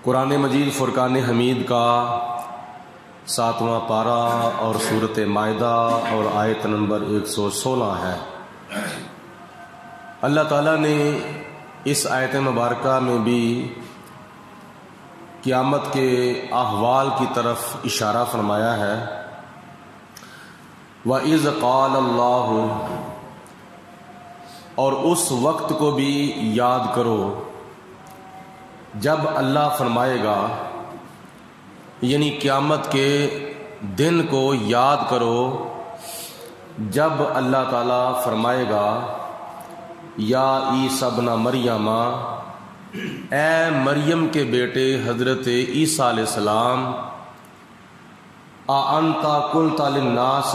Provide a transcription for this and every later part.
قرآن مجید فرقان حمید کا 7واں پارہ اور سورۃ مائدہ اور آیت نمبر 116 ہے۔ اللہ تعالیٰ نے اس آیت مبارکہ میں بھی قیامت کے احوال کی طرف اشارہ فرمایا ہے۔ وَإِذْ قَالَ اللَّهُ، اور اس وقت کو بھی یاد کرو جب اللہ فرمائے گا، یعنی قیامت کے دن کو یاد کرو جب اللہ تعالیٰ فرمائے گا، یا عیسیٰ ابن مریم، اے مریم کے بیٹے حضرت عیسیٰ علیہ السلام، اَأَنْتَ قُلْتَ لِلنَّاسِ،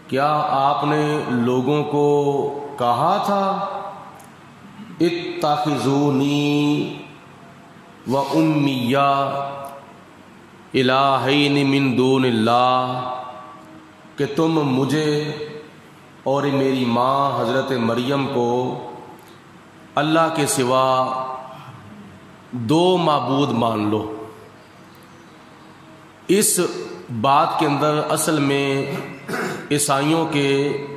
کیا آپ نے لوگوں کو کہا تھا اتخذونی و امی الہین من دون اللہ، کہ تم مجھے اور میری ماں حضرت مریم کو اللہ کے سوا دو معبود مان لو۔ اس بات کے اندر اصل میں عیسائیوں کے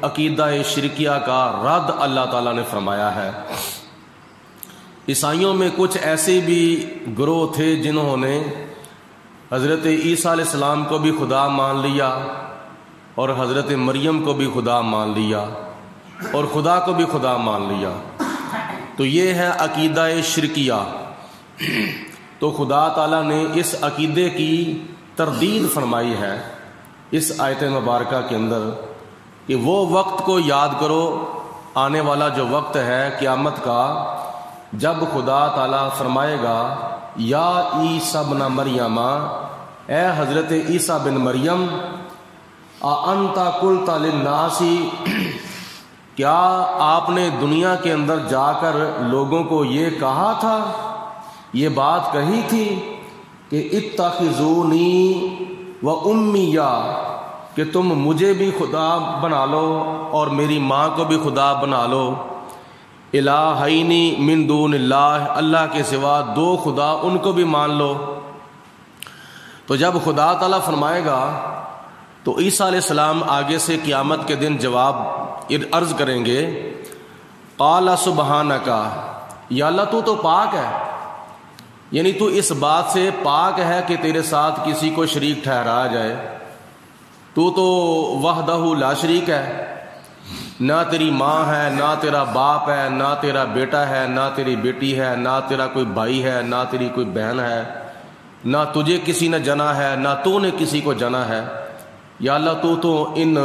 عقیدہ شرکیہ کا رد اللہ تعالیٰ نے فرمایا ہے۔ عیسائیوں میں کچھ ایسے بھی گروہ تھے جنہوں نے حضرت عیسیٰ علیہ السلام کو بھی خدا مان لیا اور حضرت مریم کو بھی خدا مان لیا اور خدا کو بھی خدا مان لیا۔ تو یہ ہے عقیدہ شرکیہ۔ تو خدا تعالیٰ نے اس عقیدے کی تردید فرمائی ہے اس آیت مبارکہ کے اندر کہ وہ وقت کو یاد کرو، آنے والا جو وقت ہے قیامت کا، جب خدا تعالیٰ فرمائے گا، یا عیسیٰ ابن مریم، اے حضرت عیسیٰ بن مریم، اَأَنْتَ قُلْتَ لِلنَّاسِ، کیا آپ نے دنیا کے اندر جا کر لوگوں کو یہ کہا تھا، یہ بات کہی تھی کہ اتخذونی و امی، کہ تم مجھے بھی خدا بنا لو اور میری ماں کو بھی خدا بنا لو، الہین من دون اللہ، اللہ کے سوا دو خدا ان کو بھی مان لو۔ تو جب خدا تعالیٰ فرمائے گا تو عیسیٰ علیہ السلام آگے سے قیامت کے دن جواب عرض کریں گے، قال سبحانک، یا اللہ تو پاک ہے، یعنی تو اس بات سے پاک ہے کہ تیرے ساتھ کسی کو شریک ٹھہرایا جائے، تو وحدہ لا شریک ہے، نہ تیری ماں ہے، نہ تیرا باپ ہے، نہ تیرا بیٹا ہے، نہ تیری بیٹی ہے، نہ تیرا کوئی بھائی ہے، نہ تیری کوئی بہن ہے، نہ تجھے کسی نے جنا ہے، نہ تو نے کسی کو جنا ہے۔ یا اللہ تو ان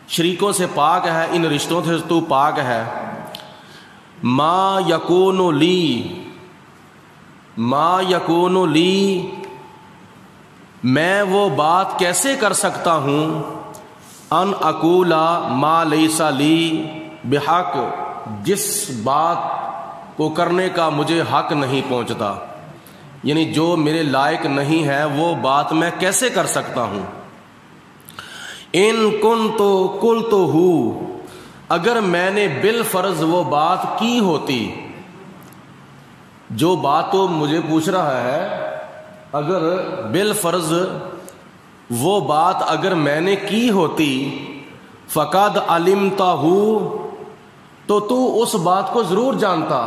شریکوں سے پاک ہے، ان رشتوں سے تو پاک ہے۔ ما یکون لی، میں وہ بات کیسے کر سکتا ہوں، ان اقولا ما لیس لی بحق، جس بات کو کرنے کا مجھے حق نہیں پہنچتا، یعنی جو میرے لائق نہیں ہے وہ بات میں کیسے کر سکتا ہوں۔ ان کنتو قلتہ، اگر میں نے بالفرض وہ بات کی ہوتی، جو بات تو مجھے پوچھ رہا ہے، اگر بالفرض وہ بات اگر میں نے کی ہوتی، فقد علمتہ، تو اس بات کو ضرور جانتا،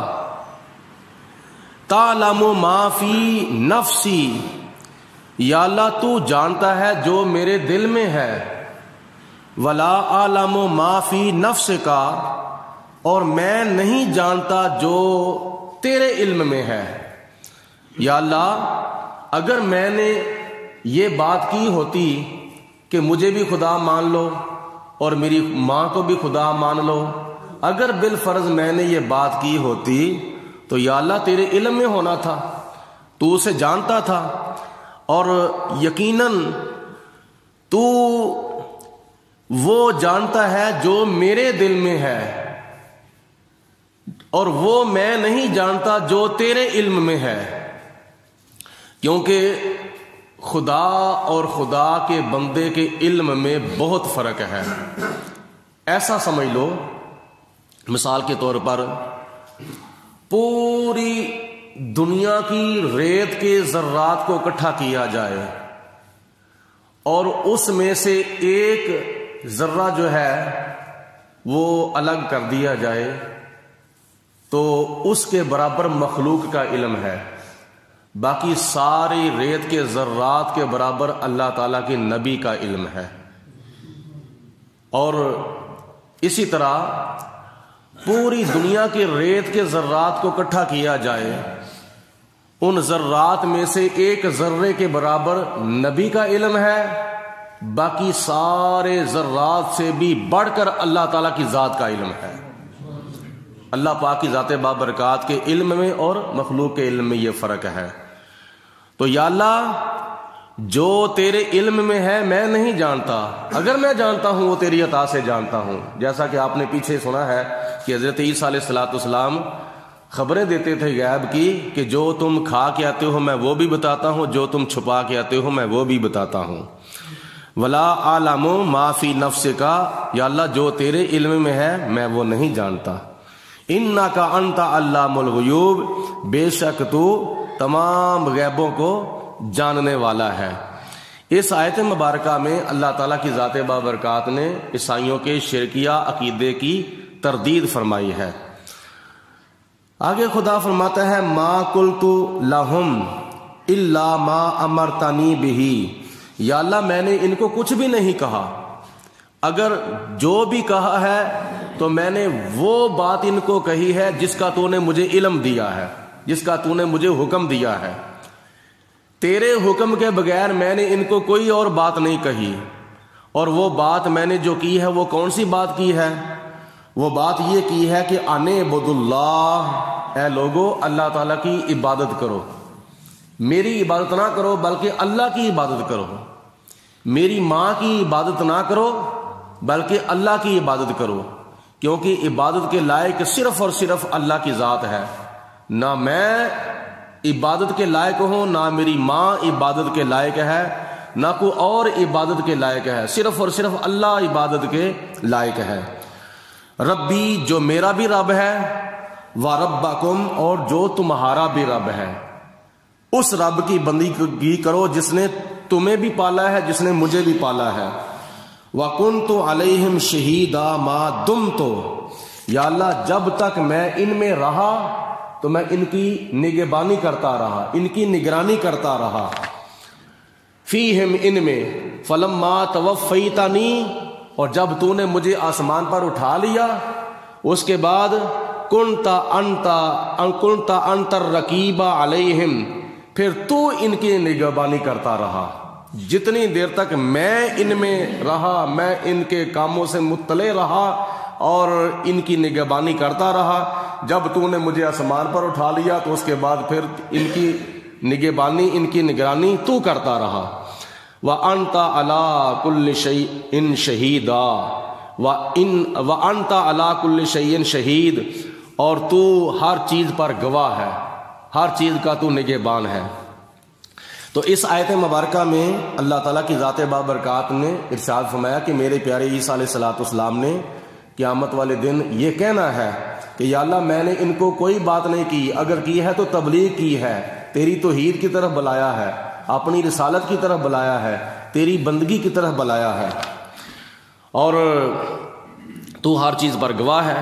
تعلم ما فی نفسی، یا اللہ تو جانتا ہے جو میرے دل میں ہے، ولا اعلم ما فی نفسک، اور میں نہیں جانتا جو تیرے علم میں ہے۔ یا اللہ اگر میں نے یہ بات کی ہوتی کہ مجھے بھی خدا مان لو اور میری ماں کو بھی خدا مان لو، اگر بالفرض میں نے یہ بات کی ہوتی تو یا اللہ تیرے علم میں ہونا تھا، تو اسے جانتا تھا، اور یقیناً تو وہ جانتا ہے جو میرے دل میں ہے، اور وہ میں نہیں جانتا جو تیرے علم میں ہے، کیونکہ خدا اور خدا کے بندے کے علم میں بہت فرق ہے۔ ایسا سمجھ لو، مثال کے طور پر پوری دنیا کی ریت کے ذرات کو اکٹھا کیا جائے اور اس میں سے ایک ذرہ جو ہے وہ الگ کر دیا جائے تو اس کے برابر مخلوق کا علم ہے. باقی ساری ریت کے ذرات کے برابر اللہ تعالیٰ کے نبی کا علم ہے. اور اسی طرح پوری دنیا کے ریت کے ذرات کو اکٹھا کیا جائے، ان ذرات میں سے ایک ذرے کے برابر نبی کا علم ہے، باقی سارے ذرات سے بھی بڑھ کر اللہ تعالیٰ کی ذات کا علم ہے. اللہ پاک کی ذات بابرکات کے علم میں اور مخلوق کے علم میں یہ فرق ہے. تو یا اللہ جو تیرے علم میں ہے میں نہیں جانتا، اگر میں جانتا ہوں وہ تیری عطا سے جانتا ہوں. جیسا کہ آپ نے پیچھے سنا ہے کہ حضرت عیسیٰ علیہ السلام خبریں دیتے تھے غیب کی کہ جو تم کھا کے آتے ہو میں وہ بھی بتاتا ہوں، جو تم چھپا کے آتے ہو میں وہ بھی بتاتا ہوں. ولا اعلم ما فی نفسک، یا اللہ جو تیرے علم میں ہے میں وہ نہیں جانتا. انک انت علام الغیوب، بے شک تو تمام غیبوں کو جاننے والا ہے. اس آیت مبارکہ میں اللہ تعالیٰ کی ذات بابرکات نے عیسائیوں کے شرکیہ عقیدے کی تردید فرمائی ہے. آگے خدا فرماتا ہے ما قلت لہم الا ما امرتنی بہ، یا اللہ میں نے ان کو کچھ بھی نہیں کہا، اگر جو بھی کہا ہے تو میں نے وہ بات ان کو کہی ہے جس کا تو نے مجھے علم دیا ہے، جس کا تو نے مجھے حکم دیا ہے. تیرے حکم کے بغیر میں نے ان کو کوئی اور بات نہیں کہی. اور وہ بات میں نے جو کی ہے وہ کون سی بات کی ہے؟ وہ بات یہ کی ہے کہ ان اعبدوا اللہ، اے لوگو اللہ تعالیٰ کی عبادت کرو. میری عبادت نہ کرو بلکہ اللہ کی عبادت کرو. میری ماں کی عبادت نہ کرو بلکہ اللہ کی عبادت کرو، کیونکہ عبادت کے لائق صرف اور صرف اللہ کی ذات ہے. نہ میں عبادت کے لائق ہوں، نہ میری ماں عبادت کے لائق ہے، نہ کوئی اور عبادت کے لائق ہے، صرف اور صرف اللہ عبادت کے لائق ہے. ربی، جو میرا بھی رب ہے، وربکم، اور جو تمہارا بھی رب ہے. اس رب کی بندگی کرو جس نے تمہیں بھی پالا ہے، جس نے مجھے بھی پالا ہے. وَكُنْتُ عَلَيْهِمْ شَهِيدًا مَا دُمْتُ، یا اللہ جب تک میں ان میں رہا تو میں ان کی نگہبانی کرتا رہا، ان کی نگرانی کرتا رہا. فِيهِمْ، ان میں، فَلَمَّا تَوَفَّيْتَنِي، اور جب تو نے مجھے آسمان پر اٹھا لیا اس کے بعد كُنْتَ أَنْتَ الرَّقِيبَ عَلَيْهِمْ، پھر تو ان کی نگہبانی کرتا رہا. جتنی دیر تک میں ان میں رہا میں ان کے کاموں سے مطلع رہا اور ان کی نگہبانی کرتا رہا. جب تو نے مجھے آسمان پر اٹھا لیا تو اس کے بعد پھر ان کی نگہبانی، ان کی نگرانی تو کرتا رہا. وَأَنْتَ عَلَىٰ كُلِّ شَيْءٍ شَهِيدًا وَأَنْتَ عَلَىٰ كُلِّ شَيْءٍ شَهِيدٌ، اور تو ہر چیز پر گواہ ہے، ہر چیز کا تو نگہبان ہے. تو اس آیت مبارکہ میں اللہ تعالیٰ کی ذات بابرکات نے ارشاد فرمایا کہ میرے پیارے عیسیٰ علیہ السلام نے قیامت والے دن یہ کہنا ہے کہ یا اللہ میں نے ان کو کوئی بات نہیں کی، اگر کی ہے تو تبلیغ کی ہے، تیری توحید کی طرف بلایا ہے، اپنی رسالت کی طرف بلایا ہے، تیری بندگی کی طرف بلایا ہے، اور تو ہر چیز پر گواہ ہے.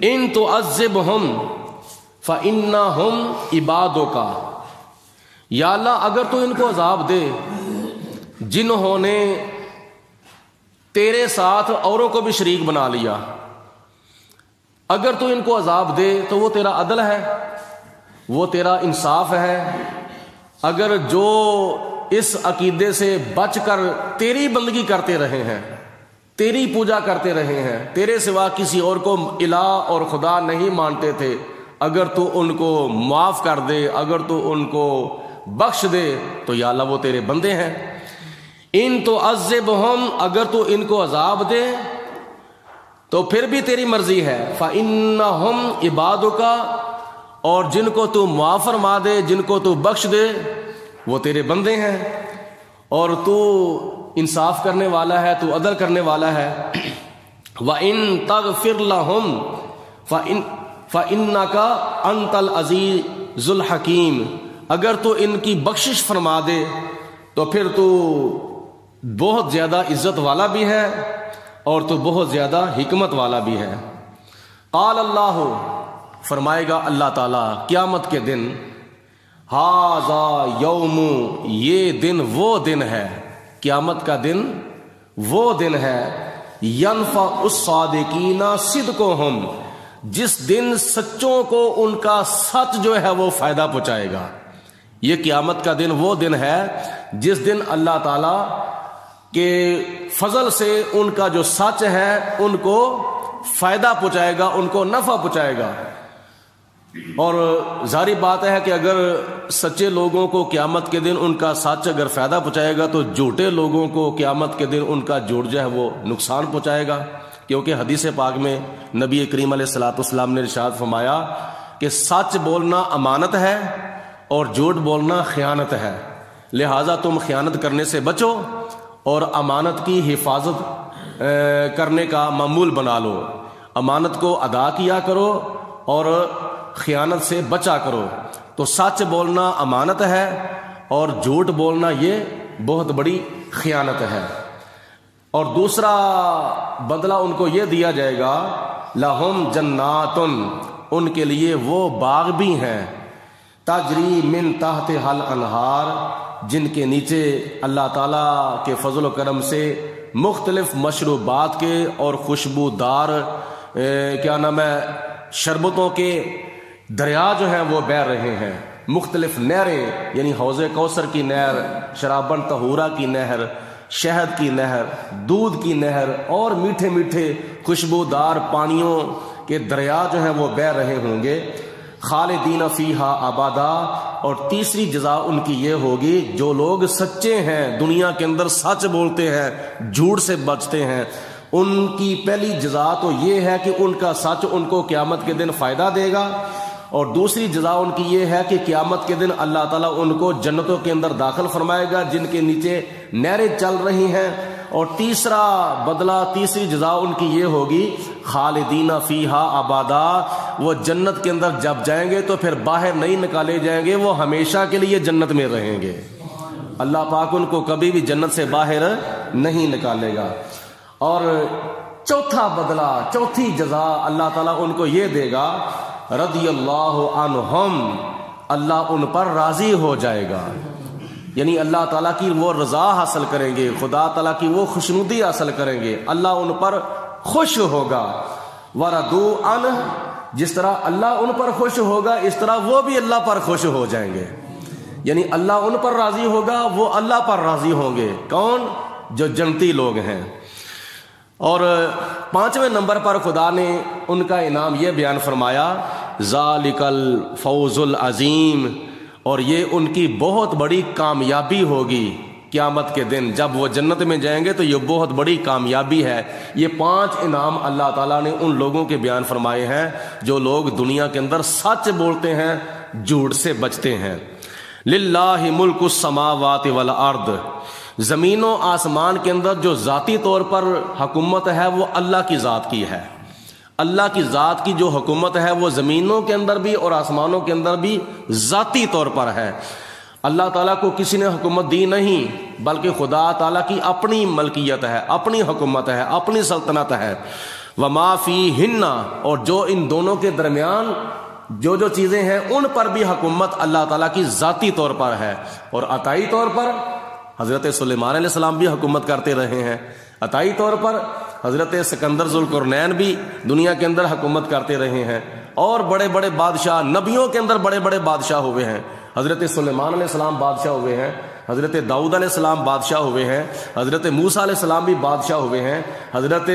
ان تعذبہم فإنہم عبادک، یا اللہ اگر تو ان کو عذاب دے جنہوں نے تیرے ساتھ اوروں کو بھی شریک بنا لیا، اگر تو ان کو عذاب دے تو وہ تیرا عدل ہے، وہ تیرا انصاف ہے. اگر جو اس عقیدے سے بچ کر تیری بندگی کرتے رہے ہیں، تیری پوجا کرتے رہے ہیں، تیرے سوا کسی اور کو الہ اور خدا نہیں مانتے تھے، اگر تو ان کو معاف کر دے، اگر تو ان کو بخش دے تو یا اللہ وہ تیرے بندے ہیں. ان تو عذبہم، اگر تو ان کو عذاب دے تو پھر بھی تیری مرضی ہے. فإنہم عبادک، اور جن کو تو معاف فرما دے، جن کو تو بخش دے وہ تیرے بندے ہیں، اور تو انصاف کرنے والا ہے، تو عدل کرنے والا ہے. وَإِن تَغْفِرْ لَهُمْ فَإِنَّكَ أَنْتَ الْعَزِيزُ الْحَكِيمُ، اگر تو ان کی بخشش فرما دے تو پھر تو بہت زیادہ عزت والا بھی ہے اور تو بہت زیادہ حکمت والا بھی ہے۔ قال اللہ، فرمائے گا اللہ تعالیٰ قیامت کے دن، ھذا یوم، یہ دن وہ دن ہے، قیامت کا دن وہ دن ہے، ینفع الصادقین صدقہم، جس دن سچوں کو ان کا سچ جو ہے وہ فائدہ پہنچائے گا۔ یہ قیامت کا دن وہ دن ہے جس دن اللہ تعالیٰ کے فضل سے ان کا جو سچ ہے ان کو فائدہ پہنچائے گا، ان کو نفع پہنچائے گا۔ اور ظاہری بات ہے کہ اگر سچے لوگوں کو قیامت کے دن ان کا سچ اگر فائدہ پہنچائے گا تو جھوٹے لوگوں کو قیامت کے دن ان کا جھوٹ جو ہے وہ نقصان پہنچائے گا، کیونکہ حدیث پاک میں نبی کریم علیہ الصلوۃ والسلام نے ارشاد فرمایا کہ سچ بولنا امانت ہے اور جھوٹ بولنا خیانت ہے، لہٰذا تم خیانت کرنے سے بچو اور امانت کی حفاظت کرنے کا معمول بنا لو، امانت کو ادا کیا کرو اور خیانت سے بچا کرو۔ تو سچ بولنا امانت ہے اور جھوٹ بولنا یہ بہت بڑی خیانت ہے۔ اور دوسرا بدلہ ان کو یہ دیا جائے گا، لہم جناتن، ان کے لیے وہ باغ بھی ہیں، تجری من تحتھا الانہار، جن کے نیچے اللہ تعالیٰ کے فضل و کرم سے مختلف مشروبات کے اور خوشبودار کیا نام ہے شربتوں کے دریا جو ہیں وہ بہہ رہے ہیں، مختلف نہریں، یعنی حوض کوثر کی نہر، شرابن طہورہ کی نہر، شہد کی نہر، دودھ کی نہر اور میٹھے میٹھے خوشبودار پانیوں کے دریا جو ہیں وہ بہہ رہے ہوں گے، خالدین فیہا ابدا۔ اور تیسری جزا ان کی یہ ہوگی، جو لوگ سچے ہیں، دنیا کے اندر سچ بولتے ہیں، جھوٹ سے بچتے ہیں، ان کی پہلی جزا تو یہ ہے کہ ان کا سچ ان کو قیامت کے دن فائدہ دے گا، اور دوسری جزا ان کی یہ ہے کہ قیامت کے دن اللہ تعالیٰ ان کو جنتوں کے اندر داخل فرمائے گا جن کے نیچے نہریں چل رہی ہیں، اور تیسرا بدلہ، تیسری جزا ان کی یہ ہوگی، خالدین فیہا ابدا، وہ جنت کے اندر جب جائیں گے تو پھر باہر نہیں نکالے جائیں گے، وہ ہمیشہ کے لیے جنت میں رہیں گے، اللہ پاک ان کو کبھی بھی جنت سے باہر نہیں نکالے گا۔ اور چوتھا بدلہ، چوتھی جزا اللہ تعالیٰ ان کو یہ دے گا، رضی اللہ عنہم، اللہ ان پر راضی ہو جائے گا، یعنی اللہ تعالیٰ کی وہ رضا حاصل کریں گے، خدا تعالیٰ کی وہ خوشنودی حاصل کریں گے، اللہ ان پر خوش ہوگا، وردوا عنہ، جس طرح اللہ ان پر خوش ہوگا اس طرح وہ بھی اللہ پر خوش ہو جائیں گے، یعنی اللہ ان پر راضی ہوگا، وہ اللہ پر راضی ہوں گے، کون؟ جو جنتی لوگ ہیں۔ اور پانچویں نمبر پر خدا نے ان کا انعام یہ بیان فرمایا، ذالک الفوز العظیم، اور یہ ان کی بہت بڑی کامیابی ہوگی قیامت کے دن، جب وہ جنت میں جائیں گے تو یہ بہت بڑی کامیابی ہے۔ یہ 5 انعام اللہ تعالیٰ نے ان لوگوں کے بیان فرمائے ہیں جو لوگ دنیا کے اندر سچ بولتے ہیں، جھوٹ سے بچتے ہیں۔ للہ ملک السماوات والارض، زمین و آسمان کے اندر جو ذاتی طور پر حکومت ہے وہ اللہ کی ذات کی ہے، اللہ کی ذات کی جو حکومت ہے وہ زمینوں کے اندر بھی اور آسمانوں کے اندر بھی ذاتی طور پر ہے۔ اللہ تعالیٰ کو کسی نے حکومت دی نہیں، بلکہ خدا تعالیٰ کی اپنی ملکیت ہے، اپنی حکومت ہے، اپنی سلطنت ہے۔ وما فیہن، اور جو ان دونوں کے درمیان جو جو چیزیں ہیں ان پر بھی حکومت اللہ تعالیٰ کی ذاتی طور پر ہے، اور عطائی طور پر حضرت سلیمان علیہ السلام بھی حکومت کرتے رہے ہیں، عطائی طور پر حضرت سکندر ذوالقرنین بھی دنیا کے اندر حکومت کرتے رہے ہیں، اور بڑے بڑے بادشاہ، نبیوں کے اندر بڑے بڑے بادشاہ ہوئے ہیں، حضرت سلیمان علیہ السلام بادشاہ ہوئے ہیں، حضرت داؤد علیہ السلام بادشاہ ہوئے ہیں، حضرت موسیٰ علیہ السلام بھی بادشاہ ہوئے ہیں، حضرت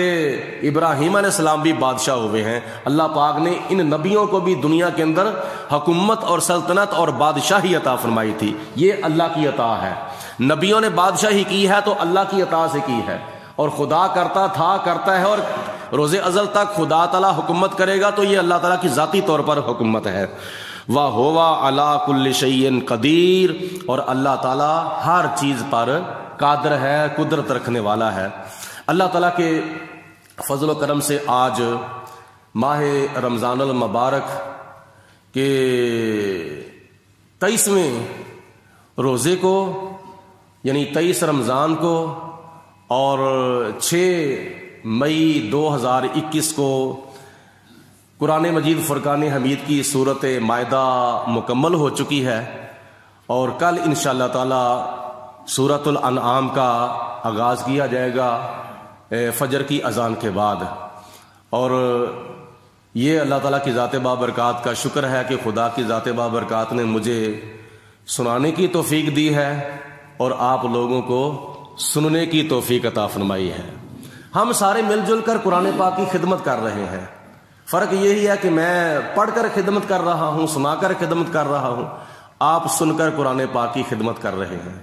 ابراہیم علیہ السلام بھی بادشاہ ہوئے ہیں۔ اللہ پاک نے ان نبیوں کو بھی دنیا کے اندر حکومت اور سلطنت اور بادشاہی عطا فرمائی تھی، یہ اللہ کی عطا ہے۔ نبیوں نے بادشاہی کی ہے تو اللہ کی عطا سے کی ہے، اور خدا کرتا تھا، کرتا ہے، اور روز ازل تک خدا تعالیٰ حکومت کرے گا، تو یہ اللہ تعالیٰ کی ذاتی طور پر حکومت ہے۔ وَهُوَ عَلَىٰ كُلِّ شَيْءٍ قدیر، اور اللہ تعالیٰ ہر چیز پر قادر ہے، قدرت رکھنے والا ہے۔ اللہ تعالیٰ کے فضل و کرم سے آج ماہ رمضان المبارک کے 23ویں روزے کو یعنی 23 رمضان کو اور 6 مئی 2021 کو قرآن مجید فرقان حمید کی سورت مائدہ مکمل ہو چکی ہے، اور کل انشاءاللہ تعالی سورۃ الانعام کا آغاز کیا جائے گا فجر کی اذان کے بعد۔ اور یہ اللہ تعالیٰ کی ذات بابرکات کا شکر ہے کہ خدا کی ذات بابرکات نے مجھے سنانے کی توفیق دی ہے اور آپ لوگوں کو سننے کی توفیق عطا فرمائی ہے۔ ہم سارے مل جل کر قرآن پاک کی خدمت کر رہے ہیں، فرق یہی ہے کہ میں پڑھ کر خدمت کر رہا ہوں، سنا کر خدمت کر رہا ہوں، آپ سن کر قرآن پاک کی خدمت کر رہے ہیں۔